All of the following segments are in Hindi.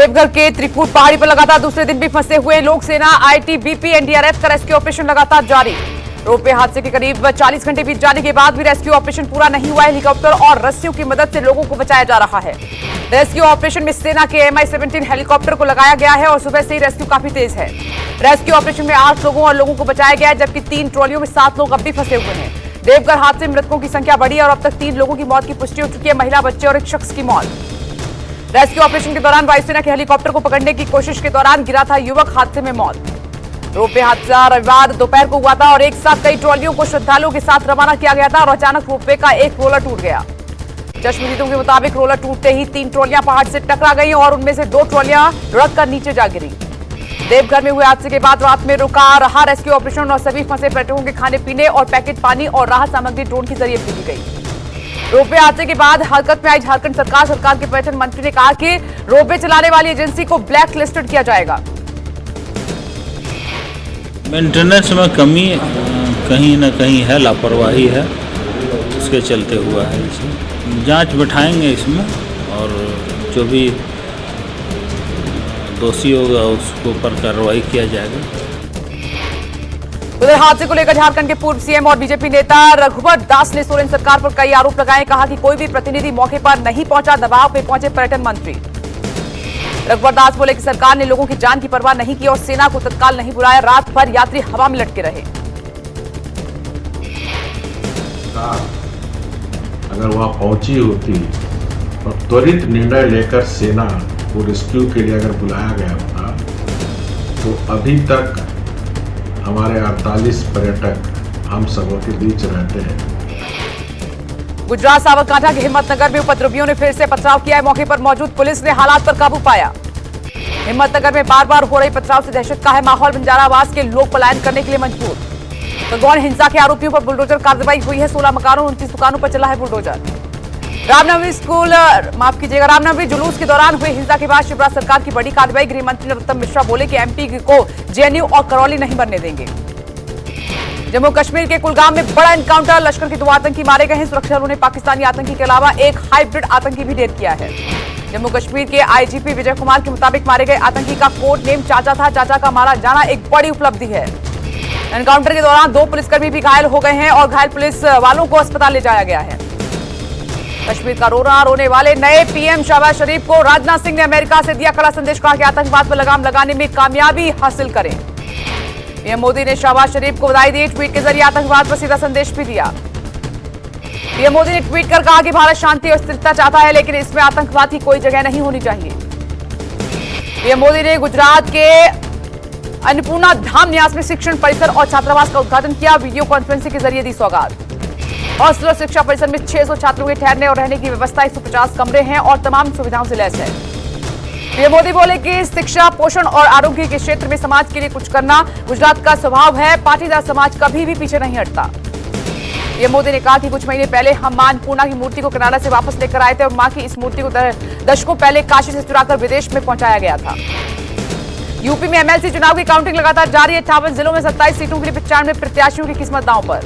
देवघर के त्रिकूट पहाड़ी पर लगातार दूसरे दिन भी फंसे हुए लोक सेना, आईटीबीपी, एनडीआरएफ का रेस्क्यू ऑपरेशन लगातार जारी। रोपवे हादसे के करीब 40 घंटे बीत जाने के बाद भी रेस्क्यू ऑपरेशन पूरा नहीं हुआ है। हेलीकॉप्टर और रस्सियों की मदद से लोगों को बचाया जा रहा है। रेस्क्यू ऑपरेशन में सेना के MI-17 हेलीकॉप्टर को लगाया गया है और सुबह से ही रेस्क्यू काफी तेज है। रेस्क्यू ऑपरेशन में 8 लोगों को बचाया गया है, जबकि 3 ट्रॉलियों में 7 लोग अब भी फंसे हुए हैं। देवघर हादसे में मृतकों की संख्या बढ़ी और अब तक 3 लोगों की मौत की पुष्टि हो चुकी है, महिला, बच्चे और एक शख्स की मौत। रेस्क्यू ऑपरेशन के दौरान वायुसेना के हेलीकॉप्टर को पकड़ने की कोशिश के दौरान गिरा था युवक, हादसे में मौत। रोपवे हादसा रविवार दोपहर को हुआ था और एक साथ कई ट्रॉलियों को श्रद्धालुओं के साथ रवाना किया गया था और अचानक रोपवे का एक रोलर टूट गया। चश्मदीदों के मुताबिक रोलर टूटते ही 3 ट्रॉलियां पहाड़ से टकरा गई और उनमें से 2 ट्रॉलियां लुढ़क कर नीचे जा गिरी। देवघर में हुए हादसे के बाद रात में रुका रहा रेस्क्यू ऑपरेशन और सभी फंसे पर्यटकों के खाने पीने और पैकेट पानी और राहत सामग्री ड्रोन के जरिए भेजी गई। रोपवे हादसे के बाद हरकत में आई झारखंड सरकार के पर्यटन मंत्री ने कहा कि रोपवे चलाने वाली एजेंसी को ब्लैक लिस्टेड किया जाएगा। मेंटेनेंस में कमी कहीं ना कहीं है, लापरवाही है, उसके चलते हुआ है। जांच बैठाएंगे इसमें और जो भी दोषी होगा उसके ऊपर कार्रवाई किया जाएगा। उधर हादसे को लेकर झारखंड के पूर्व सीएम और बीजेपी नेता रघुवर दास ने सोरेन सरकार पर कई आरोप लगाए। कहा कि कोई भी प्रतिनिधि मौके पर नहीं पहुंचा, दबाव में पहुंचे पर्यटन मंत्री। रघुवर दास बोले कि सरकार ने लोगों की जान की परवाह नहीं की और सेना को तत्काल नहीं बुलाया, रात भर यात्री हवा में लटके रहे। अगर वहां पहुंची होती और त्वरित निर्णय लेकर सेना को रेस्क्यू के लिए अगर बुलाया गया होता तो अभी तक हमारे 48 पर्यटक हम सबों के बीच रहते हैं। गुजरात साबरकांठा के हिम्मतनगर में उपद्रवियों ने फिर से पथराव किया है। मौके पर मौजूद पुलिस ने हालात पर काबू पाया। हिम्मतनगर में बार बार हो रही पथराव से दहशत का है माहौल। बंजारावास के लोग पलायन करने के लिए मजबूर। गौण हिंसा के आरोपियों पर बुलडोजर कार्रवाई हुई है। 16 मकानों 29 दुकानों पर चला है बुलडोजर। रामनवमी जुलूस के दौरान हुई हिंसा के बाद शिवराज सरकार की बड़ी कार्रवाई। गृह मंत्री नरोत्तम मिश्रा बोले कि एमपी को जेएनयू और करौली नहीं बनने देंगे। जम्मू कश्मीर के कुलगाम में बड़ा एनकाउंटर, लश्कर के 2 आतंकी मारे गए हैं। सुरक्षा बलों ने पाकिस्तानी आतंकी के अलावा एक हाइब्रिड आतंकी भी ढेर किया है। जम्मू कश्मीर के आईजीपी विजय कुमार के मुताबिक मारे गए आतंकी का कोड नेम चाचा था। चाचा का मारा जाना एक बड़ी उपलब्धि है। एनकाउंटर के दौरान 2 पुलिसकर्मी भी घायल हो गए हैं और घायल पुलिस वालों को अस्पताल ले जाया गया है। कश्मीर का रोने वाले नए पीएम शहबाज शरीफ को राजनाथ सिंह ने अमेरिका से दिया कड़ा संदेश। कहा कि आतंकवाद पर लगाम लगाने में कामयाबी हासिल करें। पीएम मोदी ने शहबाज शरीफ को बधाई दी। ट्वीट के जरिए आतंकवाद पर सीधा संदेश भी दिया। पीएम मोदी ने ट्वीट कर कहा कि भारत शांति और स्थिरता चाहता है, लेकिन इसमें आतंकवाद की कोई जगह नहीं होनी चाहिए। पीएम मोदी ने गुजरात के अन्नपूर्णा धाम न्यास में शिक्षण परिसर और छात्रावास का उद्घाटन किया। वीडियो कॉन्फ्रेंसिंग के जरिए दी सौगात। हॉस्टल और शिक्षा परिसर में 600 छात्रों के ठहरने और रहने की व्यवस्था, 150 कमरे हैं और तमाम सुविधाओं से लैस है। पीएम मोदी बोले कि शिक्षा, पोषण और आरोग्य के क्षेत्र में समाज के लिए कुछ करना गुजरात का स्वभाव है। पाटीदार समाज कभी भी पीछे नहीं हटता। पीएम मोदी ने कहा कि कुछ महीने पहले हम मां अन्नपूर्णा की मूर्ति को कनाडा से वापस लेकर आए थे और मां की इस मूर्ति को दशकों पहले काशी से चुराकर विदेश में पहुंचाया गया था। यूपी में एमएलसी चुनाव की काउंटिंग लगातार जारी है। 58 जिलों में 27 सीटों के लिए 95 प्रत्याशियों की किस्मत दांव पर।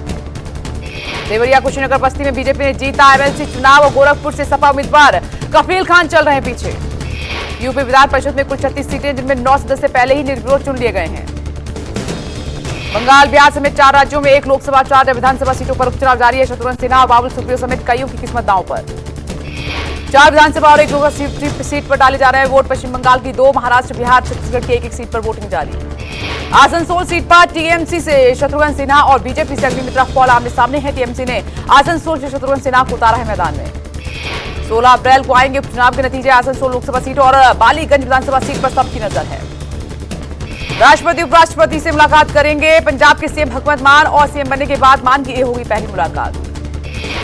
देवरिया, कुशीनगर, बस्ती में बीजेपी ने जीता एमएलसी चुनाव और गोरखपुर से सपा उम्मीदवार कफील खान चल रहे हैं पीछे। यूपी विधान परिषद में कुल 36 सीटें, जिनमें 9 सदस्य पहले ही निर्विरोध चुन लिए गए हैं। बंगाल, बिहार समेत 4 राज्यों में 1 लोकसभा 4 विधानसभा सीटों पर उपचुनाव जारी है। शत्रुघ्न सिन्हा और बाबुल सुप्रियो समेत कईयों की किस्मत दांव पर। 4 विधानसभा और 1 लोकसभा सीट पर डाले जा रहे हैं वोट। पश्चिम बंगाल की 2, महाराष्ट्र, बिहार, छत्तीसगढ़ की 1-1 सीट पर वोटिंग जारी। आसनसोल सीट पर टीएमसी से शत्रुघ्न सिन्हा और बीजेपी से अग्निमित्रा पॉल आमने सामने हैं। टीएमसी ने आसनसोल से शत्रुघ्न सिन्हा को उतारा है मैदान में। 16 अप्रैल को आएंगे उपचुनाव के नतीजे। आसनसोल लोकसभा सीट और बालीगंज विधानसभा सीट पर सबकी नजर है। राष्ट्रपति उपराष्ट्रपति से मुलाकात करेंगे। पंजाब के सीएम भगवंत मान और सीएम बनने के बाद मान की ये होगी पहली मुलाकात।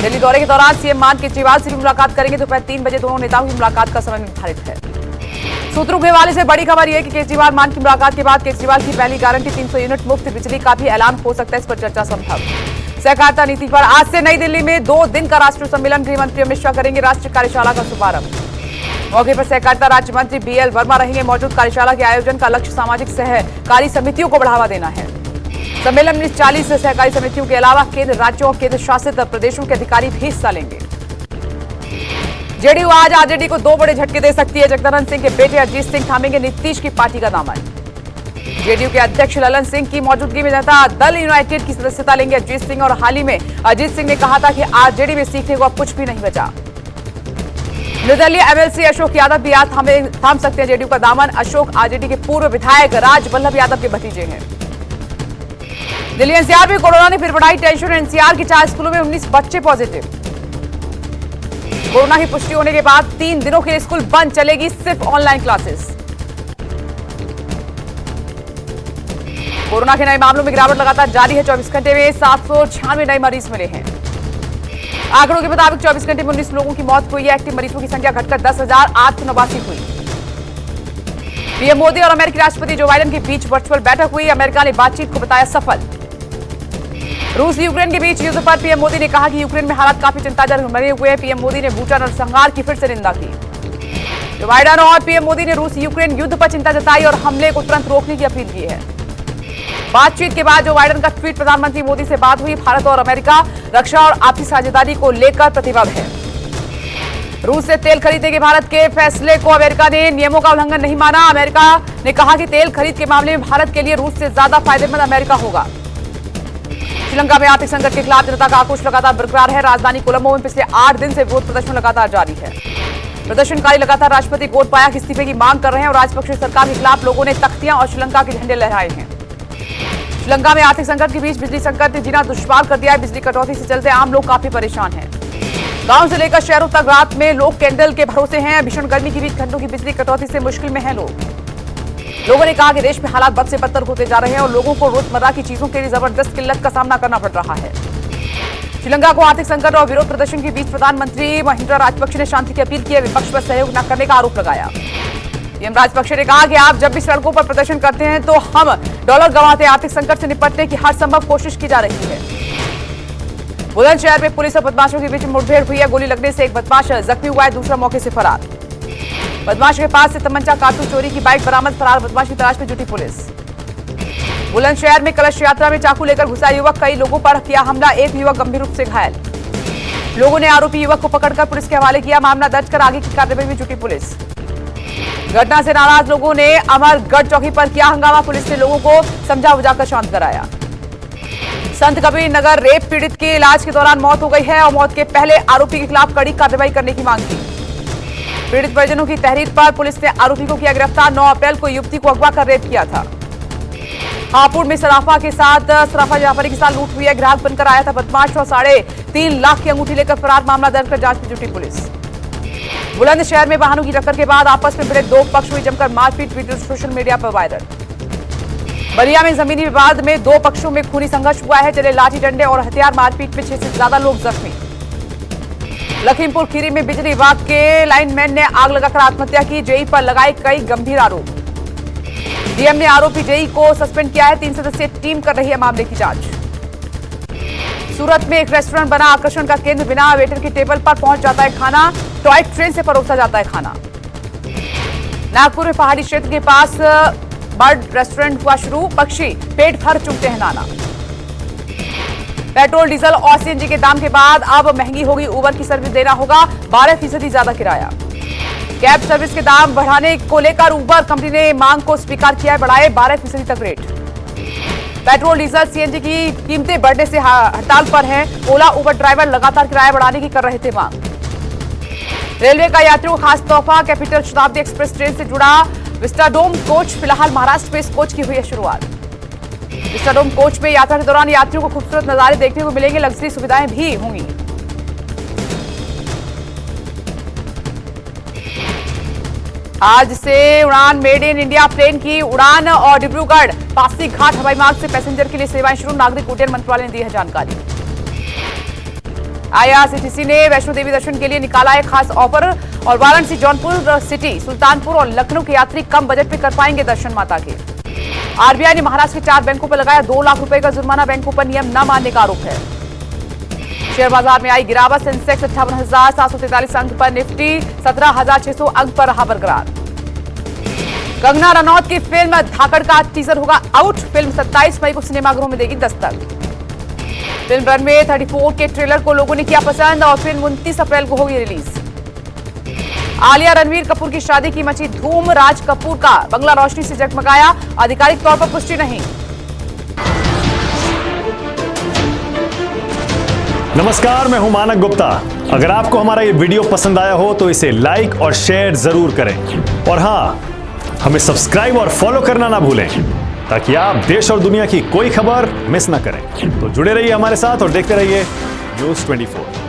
दिल्ली दौरे के दौरान सीएम मान केजरीवाल से भी मुलाकात करेंगे। दोपहर 3 बजे दोनों नेताओं की मुलाकात का समय निर्धारित है। सूत्रों के हवाले से बड़ी खबर यह कि केजरीवाल मान की मुलाकात के बाद केजरीवाल की पहली गारंटी 300 यूनिट मुफ्त बिजली का भी ऐलान हो सकता है। इस पर चर्चा संभव। सहकारिता नीति पर आज से नई दिल्ली में 2 दिन का राष्ट्रीय सम्मेलन। गृह मंत्री अमित शाह करेंगे राष्ट्रीय कार्यशाला का शुभारंभ। मौके पर सहकारिता राज्य मंत्री बीएल वर्मा रहेंगे मौजूद। कार्यशाला के आयोजन का लक्ष्य सामाजिक सहकारी समितियों को बढ़ावा देना है। सम्मेलन में 40 सहकारी समितियों के अलावा केंद्र, राज्यों और केंद्र शासित प्रदेशों के अधिकारी भी हिस्सा लेंगे। जेडीयू आज आरजेडी को 2 बड़े झटके दे सकती है। जगदानंद सिंह के बेटे अजीत सिंह थामेंगे नीतीश की पार्टी का दामन। जेडीयू के अध्यक्ष ललन सिंह की मौजूदगी में जनता दल यूनाइटेड की सदस्यता लेंगे अजीत सिंह। और हाल ही में अजीत सिंह ने कहा था कि आरजेडी में सीखने को अब कुछ भी नहीं बचा। निर्दलीय एमएलसी अशोक यादव भी आज थाम सकते हैं जेडीयू का दामन। अशोक आरजेडी के पूर्व विधायक राज वल्लभ यादव के भतीजे हैं। दिल्ली एनसीआर में कोरोना ने फिर बढ़ाई टेंशन। एनसीआर की 4 स्कूलों में 19 बच्चे पॉजिटिव। कोरोना की पुष्टि होने के बाद 3 दिनों के लिए स्कूल बंद, चलेगी सिर्फ ऑनलाइन क्लासेस। कोरोना के नए मामलों में गिरावट लगातार जारी है। 24 घंटे में 796 नए मरीज मिले हैं। आंकड़ों के मुताबिक 24 घंटे में 19 लोगों की मौत हुई है। एक्टिव मरीजों की संख्या घटकर 10,889 हुई। पीएम मोदी और अमेरिकी राष्ट्रपति जो बाइडेन के बीच वर्चुअल बैठक हुई। अमेरिका ने बातचीत को बताया सफल। रूस यूक्रेन के बीच युद्ध पर पीएम मोदी ने कहा कि यूक्रेन में हालात काफी चिंताजनक बने हुए हैं। पीएम मोदी ने भूटान नरसंहार की फिर से निंदा की। जो बाइडेन और पीएम मोदी ने रूस यूक्रेन युद्ध पर चिंता जताई और हमले को तुरंत रोकने की अपील की है। बातचीत के बाद जो बाइडेन का ट्वीट, प्रधानमंत्री मोदी से बात हुई। भारत और अमेरिका रक्षा और आपसी साझेदारी को लेकर प्रतिबद्ध है। रूस से तेल खरीदने के भारत के फैसले को अमेरिका ने नियमों का उल्लंघन नहीं माना। अमेरिका ने कहा कि तेल खरीद के मामले में भारत के लिए रूस से ज्यादा फायदेमंद अमेरिका होगा। श्रीलंका में आर्थिक संकट के खिलाफ जनता का आक्रोश लगातार बरकरार है। राजधानी कोलंबो में पिछले 8 दिन से विरोध प्रदर्शन लगातार जारी है। प्रदर्शनकारी लगातार राष्ट्रपति गोटबाया के इस्तीफे की मांग कर रहे हैं और राजपक्षे सरकार के खिलाफ लोगों ने तख्तियां और श्रीलंका के झंडे लहराए हैं। श्रीलंका में आर्थिक संकट के बीच बिजली संकट ने जीना दुश्वार कर दिया है। बिजली कटौती से चलते आम लोग काफी परेशान हैं। गांव से लेकर शहरों तक रात में लोग कैंडल के भरोसे हैं। भीषण गर्मी के बीच घंटों की बिजली कटौती से मुश्किल में हैं लोगों ने कहा कि देश में हालात बद से बदतर होते जा रहे हैं और लोगों को रोजमर्रा की चीजों के लिए जबरदस्त किल्लत का सामना करना पड़ रहा है। श्रीलंका को आर्थिक संकट और विरोध प्रदर्शन के बीच प्रधानमंत्री महिंद्रा राजपक्षे ने शांति की अपील की है। विपक्ष पर सहयोग न करने का आरोप लगाया। पीएम राजपक्षे ने कहा कि आप जब भी सड़कों पर प्रदर्शन करते हैं तो हम डॉलर गंवाते हैं। आर्थिक संकट से निपटने की हर संभव कोशिश की जा रही है। बुलंदशहर में पुलिस और बदमाशों के बीच मुठभेड़ हुई है। गोली लगने से एक बदमाश जख्मी हुआ है, दूसरा मौके से फरार। बदमाश के पास से तमंचा, कारतूस, चोरी की बाइक बरामद। फरार बदमाश की तलाश में जुटी पुलिस। बुलंदशहर में कलश यात्रा में चाकू लेकर घुसा युवक, कई लोगों पर किया हमला। एक युवक गंभीर रूप से घायल। लोगों ने आरोपी युवक को पकड़कर पुलिस के हवाले किया। मामला दर्ज कर आगे की कार्रवाई में जुटी पुलिस। घटना से नाराज लोगों ने अमरगढ़ चौकी पर किया हंगामा। पुलिस ने लोगों को समझा बुझाकर शांत कराया। संत कबीर नगर रेप पीड़ित के इलाज के दौरान मौत हो गई है और मौत के पहले आरोपी के खिलाफ कड़ी कार्रवाई करने की मांग की। पीड़ित परिजनों की तहरीर पर पुलिस ने आरोपी को किया गिरफ्तार। 9 अप्रैल को युवती को अगवा कर रेप किया था। हापुड़ में सराफा जाफरी के साथ लूट हुई है। ग्राहक बनकर आया था बदमाश और 3.5 लाख की अंगूठी लेकर फरार। मामला दर्ज कर जांच में जुटी पुलिस। बुलंदशहर में वाहनों की टक्कर के बाद आपस में भिड़े 2 पक्ष हुई जमकर मारपीट। वीडियो सोशल मीडिया पर वायरल। बलिया में जमीनी विवाद में 2 पक्षों में खूनी संघर्ष हुआ है। चले लाठी डंडे और हथियार, मारपीट में 6 से ज्यादा लोग जख्मी। लखीमपुर खीरी में बिजली विभाग के लाइनमैन ने आग लगाकर आत्महत्या की। जेई पर लगाए कई गंभीर आरोप। डीएम ने आरोपी जेई को सस्पेंड किया है। 3 सदस्यीय टीम कर रही है मामले की जांच। सूरत में एक रेस्टोरेंट बना आकर्षण का केंद्र। बिना वेटर की टेबल पर पहुंच जाता है खाना। टॉय ट्रेन से परोसा जाता है खाना। नागपुर में पहाड़ी क्षेत्र के पास बर्ड रेस्टोरेंट हुआ शुरू। पक्षी पेट भर चुगते हैं नाना। पेट्रोल, डीजल और सीएनजी के दाम के बाद अब महंगी होगी उबर की सर्विस देना होगा 12% ज्यादा किराया। कैब सर्विस के दाम बढ़ाने को लेकर उबर कंपनी ने मांग को स्वीकार किया है, बढ़ाए 12% तक रेट। पेट्रोल, डीजल, सीएनजी की कीमतें बढ़ने से हड़ताल पर हैं। ओला, उबर ड्राइवर लगातार किराया बढ़ाने की कर रहे थे मांग। रेलवे का यात्रियों को खास तोहफा। कैपिटल शताब्दी एक्सप्रेस ट्रेन से जुड़ा विस्टाडोम कोच। फिलहाल महाराष्ट्र में इस कोच की हुई है शुरुआत। विस्टाडोम कोच में यात्रा के दौरान यात्रियों को खूबसूरत नजारे देखने को मिलेंगे। लग्जरी सुविधाएं भी होंगी। आज से उड़ान मेड इन इंडिया प्लेन की उड़ान और डिब्रूगढ़ पासीघाट हवाई मार्ग से पैसेंजर के लिए सेवाएं शुरू। नागरिक उड्डयन मंत्रालय ने दी है जानकारी। आईआरसीटीसी ने वैष्णो देवी दर्शन के लिए निकाला है खास ऑफर और वाराणसी, जौनपुर सिटी, सुल्तानपुर और लखनऊ के यात्री कम बजट में कर पाएंगे दर्शन माता के। आरबीआई ने महाराष्ट्र के 4 बैंकों पर लगाया 2 लाख रुपए का जुर्माना। बैंकों पर नियम न मानने का आरोप है। शेयर बाजार में आई गिरावट। सेंसेक्स 58,743 अंक पर, निफ्टी 17,600 अंक पर रहा बरकरार। कंगना रनौत की फिल्म धाकड़ का टीजर होगा आउट। फिल्म 27 मई को सिनेमाघरों में देगी दस्तक। फिल्म रनवे 34 के ट्रेलर को लोगों ने किया पसंद और फिल्म 29 अप्रैल को होगी रिलीज। आलिया रणवीर कपूर की शादी की मची धूम, राज कपूर का बंगला रोशनी से जगमगाया, आधिकारिक तौर पर पुष्टि नहीं। नमस्कार, मैं हूं मानक गुप्ता। अगर आपको हमारा ये वीडियो पसंद आया हो तो इसे लाइक और शेयर जरूर करें, और हां, हमें सब्सक्राइब और फॉलो करना ना भूलें ताकि आप देश और दुनिया की कोई खबर मिस ना करें। तो जुड़े रहिए हमारे साथ और देखते रहिए न्यूज़ 24।